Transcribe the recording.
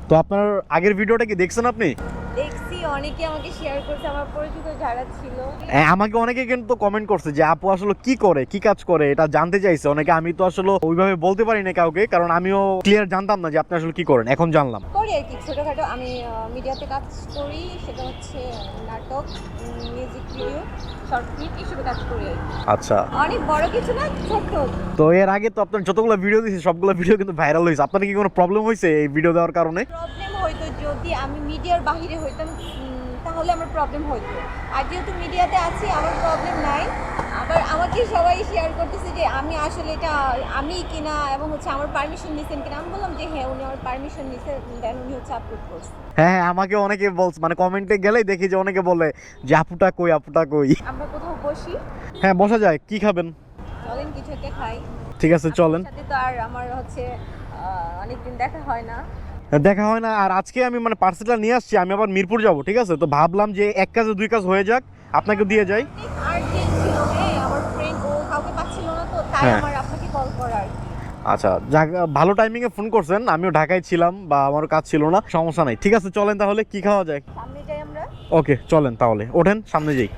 তো আপনার আগের ভিডিওটা কি দেখছেন আপনি? দেখছি, অনেকে আমাকে শেয়ার করছে, আমার পরিচিত যারা ছিল। আমাকে অনেকে কিন্তু কমেন্ট করছে যে আপু আসলে কি করে, কি কাজ করে, এটা জানতে চাইছে অনেকে। আমি তো আসলে ওইভাবে বলতে পারি না কাউকে, কারণ আমিও ক্লিয়ার জানতাম না যে আপনি আসলে কি করেন, এখন জানলাম। করি আর কি, ছোটোখাটো। আমি মিডিয়াতে কাজ করি, সেটা হচ্ছে নাটক, মিউজিক ভিডিও, শর্ট ফিল্ম, এসবে কাজ করি আর কি। আচ্ছা, অনেক বড় কিছু না, ছোট্ট। তো এর আগে তো আপনার যতগুলো ভিডিও দিয়েছি সবগুলো ভিডিও কিন্তু ভাইরাল হয়েছে। আপনার কি কোনো প্রবলেম হয়েছে এই ভিডিও দেওয়ার কারণে? প্রবলেম হয়তো যদি আমি মিডিয়ার বাইরে হইতাম, তাহলে আমার প্রবলেম হইতো। আর যেহেতু মিডিয়াতে আছি, আমার প্রবলেম নাই। আবার আমাকে সবাই শেয়ার করতেছে যে আমি আসলে এটা আমি কিনা, এবং হচ্ছে আমার পারমিশন নিছেন কিনা। আমি বললাম যে হ্যাঁ, উনি আমার পারমিশন নিছেন, দেন উনি হচ্ছে আপলোড করছে। হ্যাঁ, আমাকে অনেকে বলছে, মানে কমেন্টে গেলেই দেখি যে অনেকে বলে যে আপুটা কই, আপুটা কই। আমরা কোথাও বসি, হ্যাঁ, বসা যায়। কি খাবেন? চলেন কিছু একটা খাই। ঠিক আছে, চলেন। আপনার সাথে তো আর আমার হচ্ছে অনেকদিন দেখা হয় না। দেখা হয় না। আর আজকে আমি মানে পার্সেলটা নিয়ে আসছি, আমি আবার মিরপুর যাব, ঠিক আছে? তো ভাবলাম যে এক কাজে দুই কাজ হয়ে যাক, আপনাকে দিয়ে যাই। আর্জেন্ট ছিল, হ্যাঁ, আমার ফ্রেন্ড ও কাউকে পাচ্ছিল না, তো তাই হ্যাঁ। আমার আপনাকে কল করা আর কি। আচ্ছা, যাক, ভালো টাইমিংয়ে ফোন করছেন। আমিও ঢাকায় ছিলাম বা আমারও কাজ ছিল না, সমস্যা নাই। ঠিক আছে, চলেন তাহলে। কি খাওয়া যায়? সামনে যাই আমরা। ওকে, চলেন তাহলে, ওঠেন, সামনে যাই।